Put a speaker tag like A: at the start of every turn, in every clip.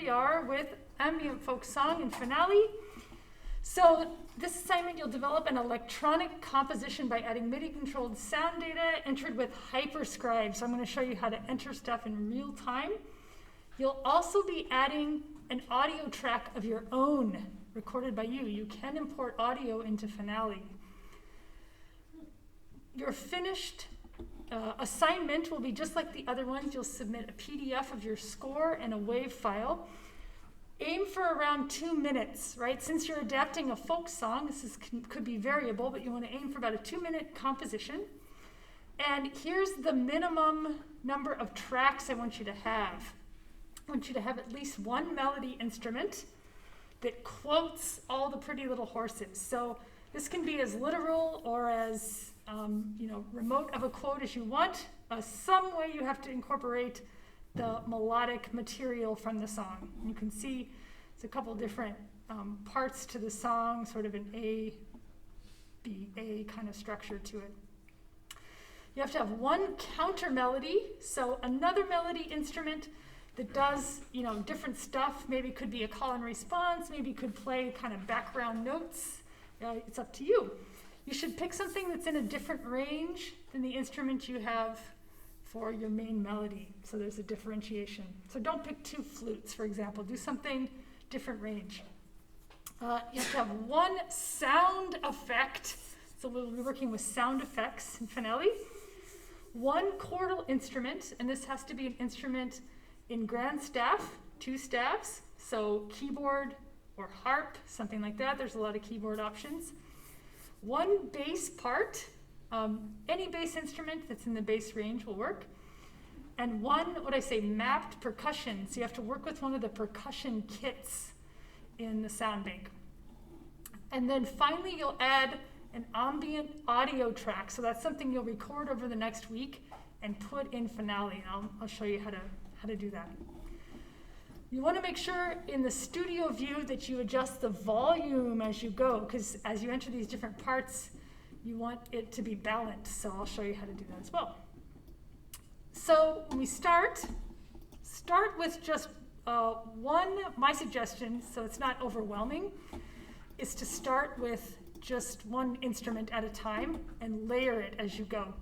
A: We are with Ambient folk song and finale. So this assignment, you'll develop an electronic composition by adding MIDI controlled sound data entered with Hyperscribe. So I'm going to show you how to enter stuff in real time. You'll also be adding an audio track of your own recorded by you. You can import audio into Finale. Your finished assignment will be just like the other ones. You'll submit a PDF of your score and a WAV file. Aim for around 2 minutes, right? Since you're adapting a folk song, could be variable, but you want to aim for about a 2-minute composition. And here's the minimum number of tracks I want you to have. I want you to have at least one melody instrument that quotes all the pretty little horses. So this can be as literal or as remote of a quote as you want. Some way you have to incorporate the melodic material from the song. You can see it's a couple different parts to the song, sort of an A, B, A kind of structure to it. You have to have one counter melody, so another melody instrument that does, different stuff. Maybe could be a call and response, maybe could play kind of background notes. It's up to you. You should pick something that's in a different range than the instrument you have for your main melody. So there's a differentiation. So don't pick 2 flutes, for example. Do something different range. You have to have one sound effect. So we'll be working with sound effects in Finale. One chordal instrument, and this has to be an instrument in grand staff, 2 staffs. So keyboard or harp, something like that. There's a lot of keyboard options. One bass part, any bass instrument that's in the bass range will work. And one, mapped percussion. So you have to work with one of the percussion kits in the sound bank. And then finally you'll add an ambient audio track. So that's something you'll record over the next week and put in Finale. And I'll show you how to do that. You want to make sure in the studio view that you adjust the volume as you go, because as you enter these different parts, you want it to be balanced. So I'll show you how to do that as well. So when we start with just my suggestion, so it's not overwhelming, is to start with just one instrument at a time and layer it as you go.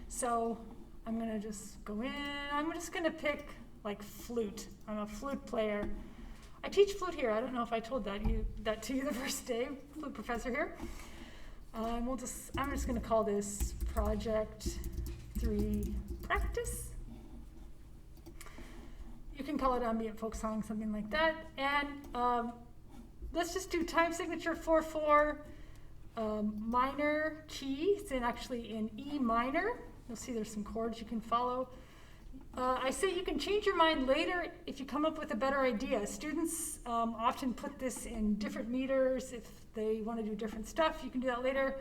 A: So I'm going to just go in. I'm just going to pick like flute. I'm a flute player. I teach flute here. I don't know if I told that to you the first day, flute professor here. I'm just going to call this Project 3 Practice. You can call it Ambient Folk Song, something like that. And let's just do time signature 4/4 minor key. It's actually in E minor. You'll see there's some chords you can follow. I say you can change your mind later if you come up with a better idea. Students often put this in different meters if they want to do different stuff. You can do that later.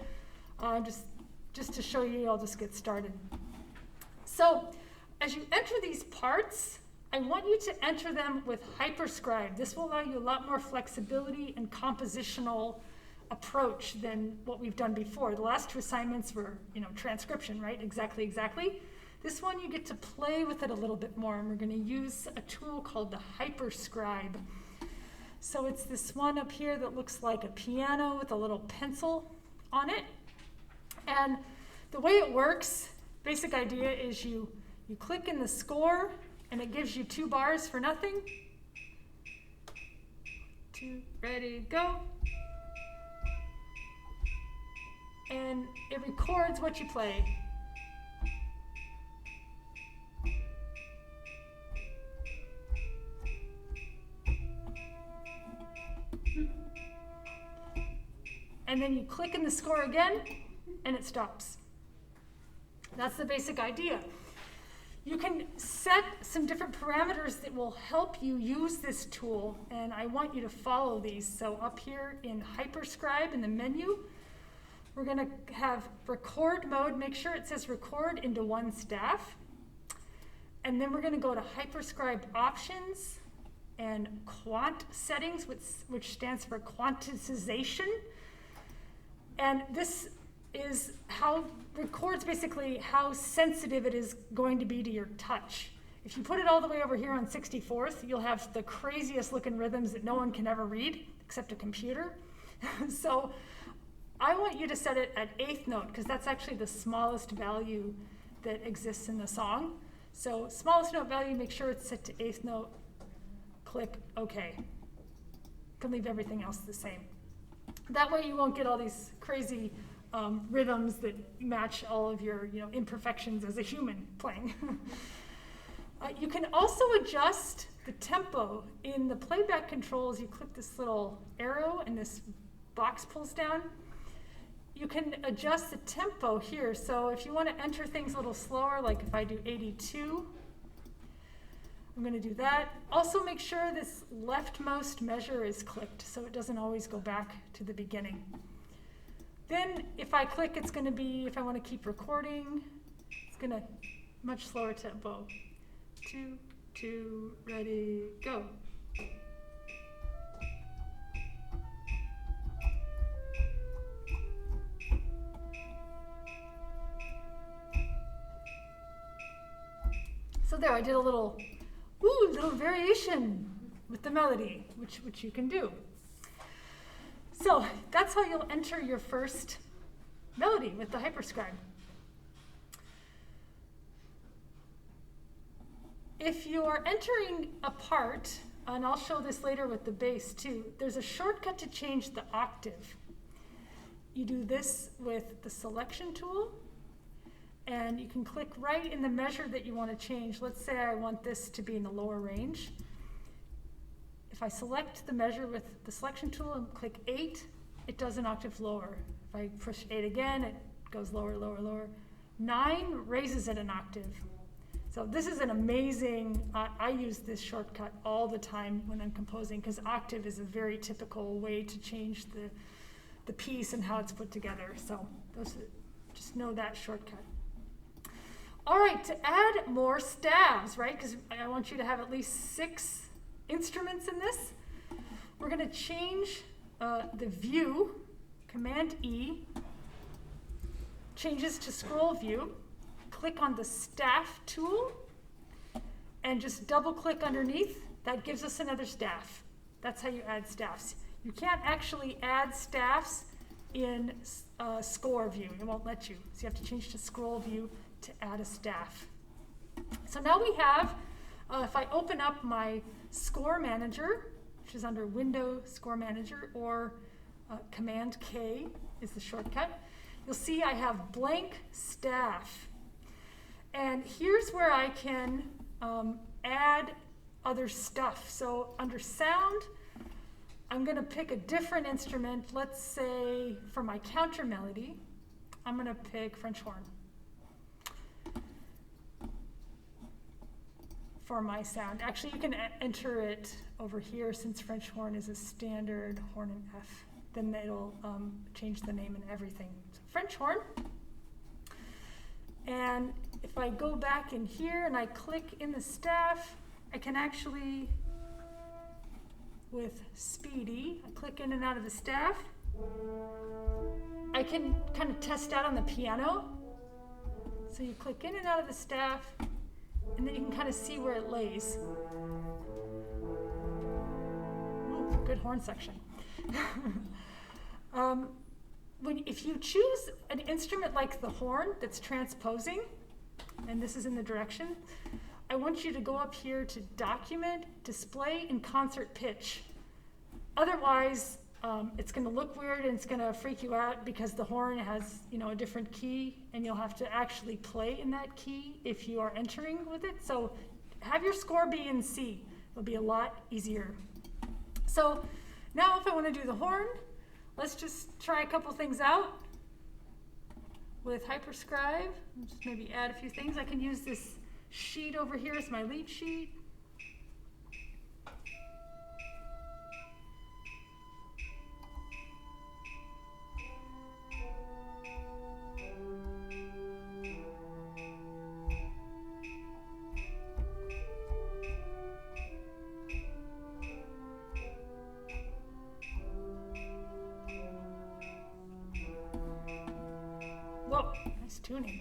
A: Just to show you, I'll just get started. So as you enter these parts, I want you to enter them with Hyperscribe. This will allow you a lot more flexibility and compositional approach than what we've done before. The last 2 assignments were, transcription, right? Exactly. This one you get to play with it a little bit more, and we're going to use a tool called the Hyperscribe. So it's this one up here that looks like a piano with a little pencil on it. And the way it works, basic idea is you click in the score, and it gives you 2 bars for nothing. 2, ready, go. And it records what you play. And then you click in the score again, and it stops. That's the basic idea. You can set some different parameters that will help you use this tool, and I want you to follow these. So up here in Hyperscribe in the menu, we're going to have record mode. Make sure it says record into 1 staff. And then we're going to go to Hyperscribe options and quant settings, which stands for quantization. And this is how records basically how sensitive it is going to be to your touch. If you put it all the way over here on 64th, you'll have the craziest looking rhythms that no one can ever read except a computer. So I want you to set it at 8th note because that's actually the smallest value that exists in the song. So smallest note value, make sure it's set to 8th note, click OK. You can leave everything else the same. That way you won't get all these crazy rhythms that match all of your imperfections as a human playing. You can also adjust the tempo. In the playback controls, you click this little arrow and this box pulls down. You can adjust the tempo here. So if you want to enter things a little slower, like if I do 82, I'm going to do that. Also make sure this leftmost measure is clicked so it doesn't always go back to the beginning. Then if I click, it's going to be, if I want to keep recording, it's going to much slower tempo. 2, 2, ready, go. So there, I did a little variation with the melody, which you can do. So that's how you'll enter your first melody with the hyperscribe. If you're entering a part, and I'll show this later with the bass too, there's a shortcut to change the octave. You do this with the selection tool, and you can click right in the measure that you want to change. Let's say I want this to be in the lower range. If I select the measure with the selection tool and click 8, it does an octave lower. If I push 8 again, it goes lower, lower, lower. 9 raises it an octave. So this is an amazing, I use this shortcut all the time when I'm composing because octave is a very typical way to change the piece and how it's put together. So just know that shortcut. All right, to add more stabs, right? Because I want you to have at least 6 instruments in this. We're going to change the view, Command E, changes to scroll view. Click on the staff tool and just double click underneath. That gives us another staff. That's how you add staffs. You can't actually add staffs in score view. It won't let you. So you have to change to scroll view to add a staff. So now we have, if I open up my score manager, which is under Window Score Manager, or Command K is the shortcut, you'll see I have blank staff. And here's where I can add other stuff. So under sound, I'm going to pick a different instrument. Let's say for my counter melody, I'm going to pick French horn. For my sound. Actually, you can enter it over here since French horn is a standard horn in F. Then it'll change the name and everything. So French horn. And if I go back in here and I click in the staff, I can actually, with Speedy, I click in and out of the staff. I can kind of test out on the piano. So you click in and out of the staff, and then you can kind of see where it lays. Ooh, good horn section. If you choose an instrument like the horn that's transposing, and this is in the direction, I want you to go up here to Document, Display, and Concert Pitch. Otherwise, it's going to look weird and it's going to freak you out because the horn has, a different key, and you'll have to actually play in that key if you are entering with it. So have your score be in C. It'll be a lot easier. So now if I want to do the horn, let's just try a couple things out with Hyperscribe. Just maybe add a few things. I can use this sheet over here as my lead sheet. Whoa, nice tuning.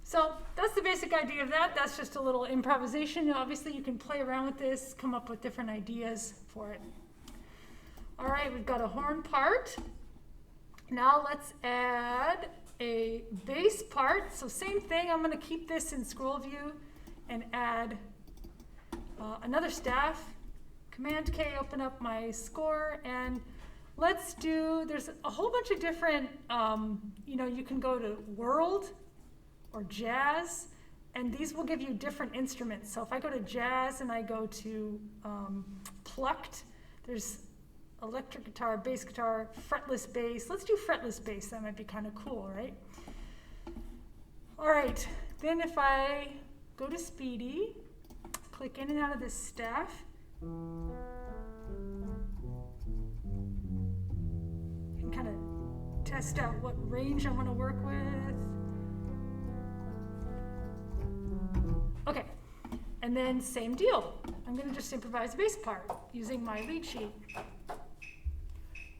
A: So that's the basic idea of that. That's just a little improvisation. Obviously, you can play around with this, come up with different ideas for it. All right, we've got a horn part. Now let's add a bass part. So same thing, I'm going to keep this in scroll view and add another staff. Command K, open up my score, and let's do, there's a whole bunch of different, you can go to world or jazz, and these will give you different instruments. So if I go to jazz and I go to plucked, there's electric guitar, bass guitar, fretless bass. Let's do fretless bass, that might be kind of cool, right? All right, then if I go to Speedy, click in and out of this staff, and kind of test out what range I want to work with. Okay, and then same deal. I'm going to just improvise bass part using my lead sheet.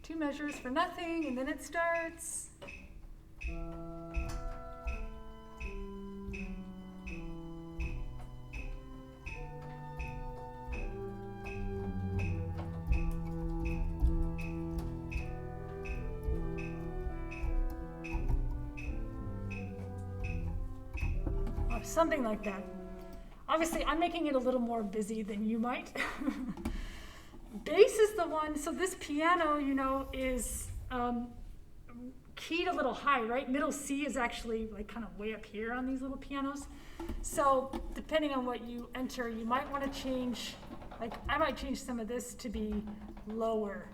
A: 2 measures for nothing, and then it starts. Or something like that. Obviously, I'm making it a little more busy than you might. Bass is the one, so this piano, is keyed a little high, right? Middle C is actually like kind of way up here on these little pianos. So depending on what you enter, you might want to change, like I might change some of this to be lower.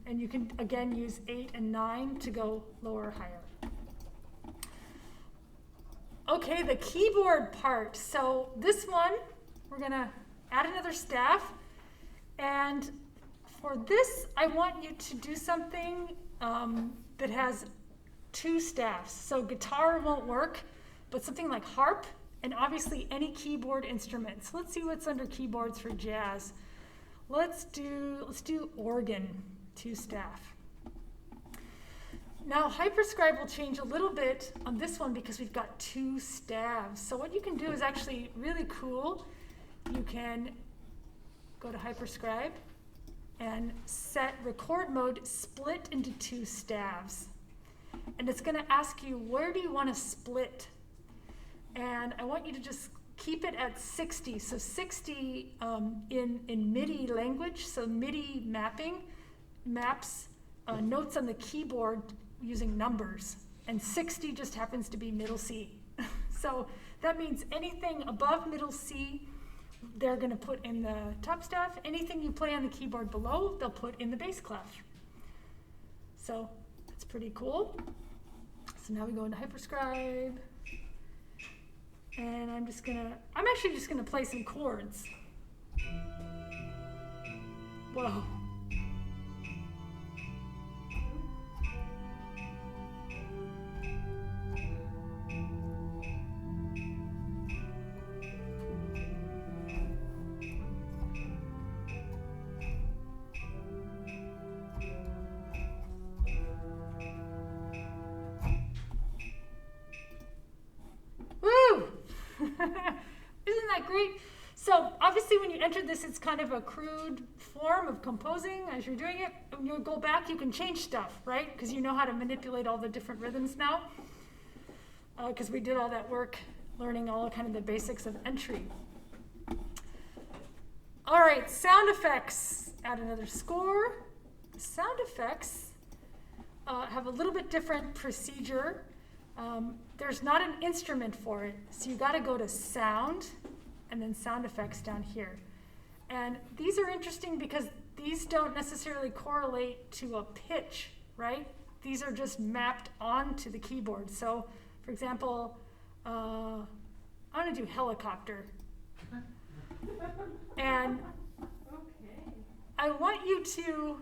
A: And you can, again, use 8 and 9 to go lower or higher. Okay, the keyboard part. So this one, we're going to add another staff. And for this, I want you to do something that has 2 staffs. So guitar won't work, but something like harp, and obviously any keyboard instrument. So let's see what's under keyboards for jazz. Let's do organ, 2 staff. Now, hyperscribe will change a little bit on this one because we've got 2 staves. So what you can do is actually really cool. You can go to hyperscribe and set record mode split into 2 staves. And it's going to ask you, where do you want to split? And I want you to just keep it at 60. So 60 in MIDI language, so MIDI mapping maps notes on the keyboard using numbers, and 60 just happens to be middle C. So that means anything above middle C, they're going to put in the top staff. Anything you play on the keyboard below, they'll put in the bass clef. So that's pretty cool. So now we go into hyperscribe, and I'm actually just gonna play some chords. Whoa. Isn't that great? So obviously when you entered this, it's kind of a crude form of composing as you're doing it. When you go back, you can change stuff, right? Because you know how to manipulate all the different rhythms now. Because we did all that work learning all kind of the basics of entry. All right, sound effects. Add another score. Sound effects have a little bit different procedure. There's not an instrument for it, so you got to go to sound and then sound effects down here. And these are interesting because these don't necessarily correlate to a pitch, right? These are just mapped onto the keyboard. So, for example, I'm going to do helicopter. And I want you to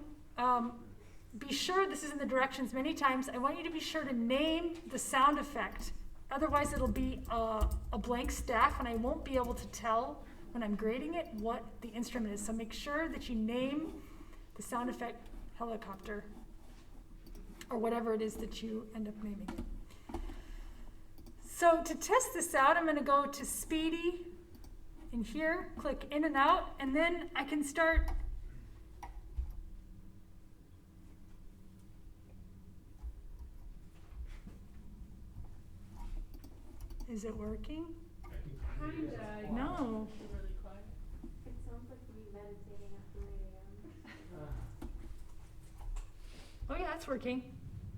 A: be sure, this is in the directions many times, I want you to be sure to name the sound effect. Otherwise it'll be a blank staff and I won't be able to tell when I'm grading it what the instrument is. So make sure that you name the sound effect helicopter or whatever it is that you end up naming it. So to test this out, I'm going to go to Speedy in here, click in and out, and then I can start. Is it working?
B: Kinda.
A: No.
B: Really quiet.
C: It sounds like me meditating at 3 a.m.
A: Oh yeah, it's working.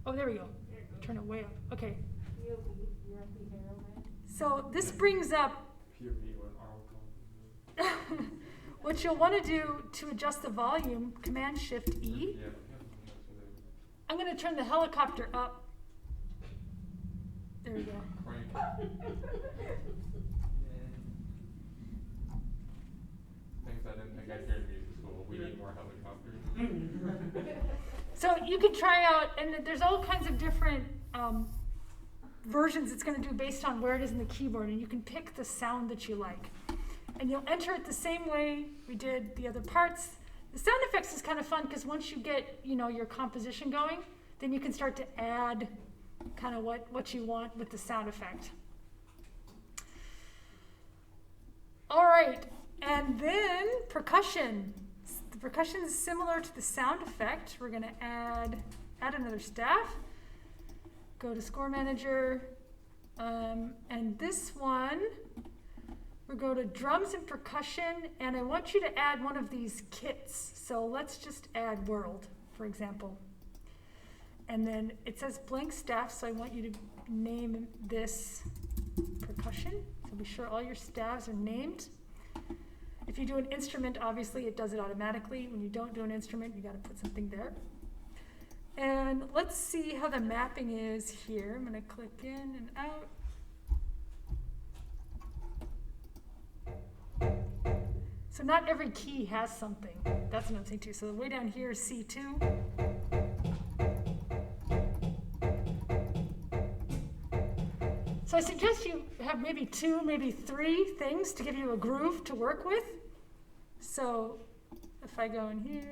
A: Oh, there we go.
B: There it goes.
A: Turn it way up. Okay.
C: POV, you're at the arrowhead.
A: So this brings up what you'll want to do to adjust the volume, Command-Shift-E. I'm going to turn the helicopter up. There we go.
D: Things I didn't think I'd hear in music school. We need more helicopters.
A: So you can try out, and there's all kinds of different versions it's going to do based on where it is in the keyboard, and you can pick the sound that you like. And you'll enter it the same way we did the other parts. The sound effects is kind of fun because once you get, your composition going, then you can start to add kind of what you want with the sound effect. All right, and then percussion. The percussion is similar to the sound effect. We're going to add another staff. Go to Score Manager, and this one, we go to Drums and Percussion, and I want you to add one of these kits. So let's just add World, for example. And then it says blank staff, so I want you to name this Percussion. So be sure all your staffs are named. If you do an instrument, obviously it does it automatically. When you don't do an instrument, you got to put something there. And let's see how the mapping is here. I'm going to click in and out. So not every key has something. That's another thing too. So way down here is C2. So I suggest you have maybe 2, maybe 3 things to give you a groove to work with. So if I go in here,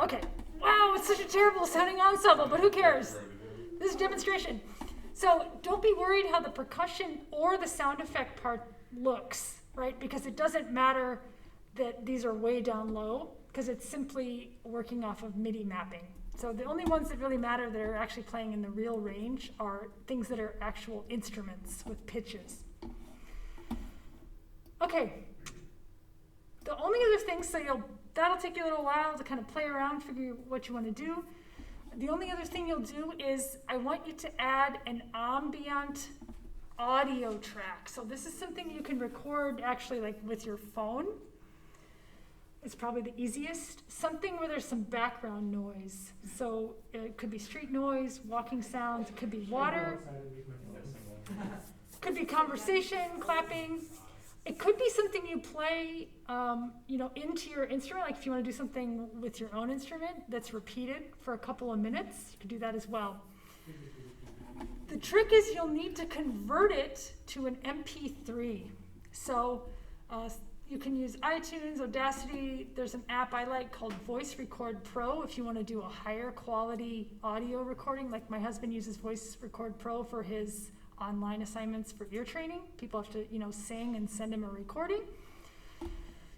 A: okay. Wow, it's such a terrible sounding ensemble, but who cares? This is a demonstration. So don't be worried how the percussion or the sound effect part looks, right? Because it doesn't matter that these are way down low, because it's simply working off of MIDI mapping. So the only ones that really matter that are actually playing in the real range are things that are actual instruments with pitches. Okay. The only other thing, that'll take you a little while to kind of play around, figure what you want to do. The only other thing you'll do is I want you to add an ambient audio track. So this is something you can record actually like with your phone. It's probably the easiest. Something where there's some background noise. So it could be street noise, walking sounds, it could be water, could be conversation, clapping. It could be something you play, into your instrument. Like if you want to do something with your own instrument that's repeated for a couple of minutes, you could do that as well. The trick is you'll need to convert it to an MP3. So you can use iTunes, Audacity. There's an app I like called Voice Record Pro if you want to do a higher quality audio recording. Like my husband uses Voice Record Pro for his online assignments for ear training. People have to, sing and send him a recording.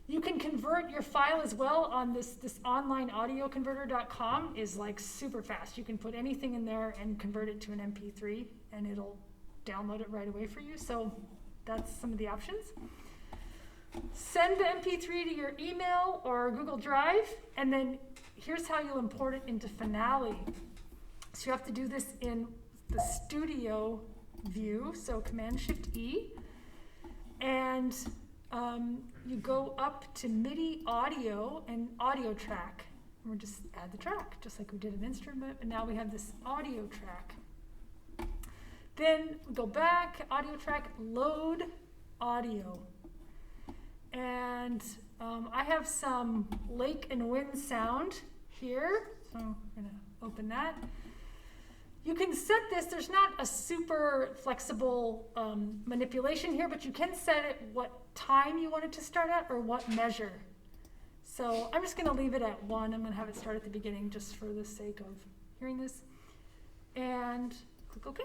A: You can convert your file as well on this online audioconverter.com is like super fast. You can put anything in there and convert it to an MP3 and it'll download it right away for you. So that's some of the options. Send the MP3 to your email or Google Drive, and then here's how you'll import it into Finale. So you have to do this in the studio view, so Command-Shift-E, and you go up to MIDI audio and audio track. And we'll just add the track, just like we did an instrument, but now we have this audio track. Then we go back, audio track, load audio. And I have some lake and wind sound here, so I'm gonna open that. You can set this, there's not a super flexible manipulation here, but you can set it what time you want it to start at or what measure. So I'm just gonna leave it at 1. I'm gonna have it start at the beginning just for the sake of hearing this. And click OK.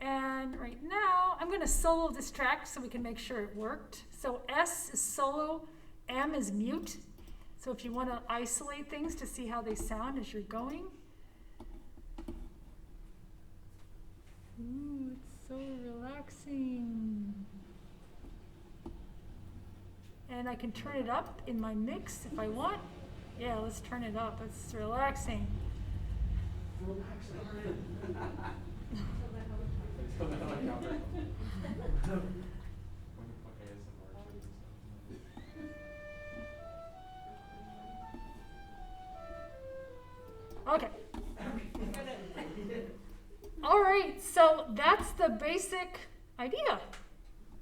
A: And right now, I'm gonna solo this track so we can make sure it worked. So S is solo, M is mute. So if you wanna isolate things to see how they sound as you're going. Ooh, it's so relaxing. And I can turn it up in my mix if I want. Yeah, let's turn it up. It's relaxing.
D: Until the helicopter. ASMR and stuff.
A: Okay. All right, so that's the basic idea.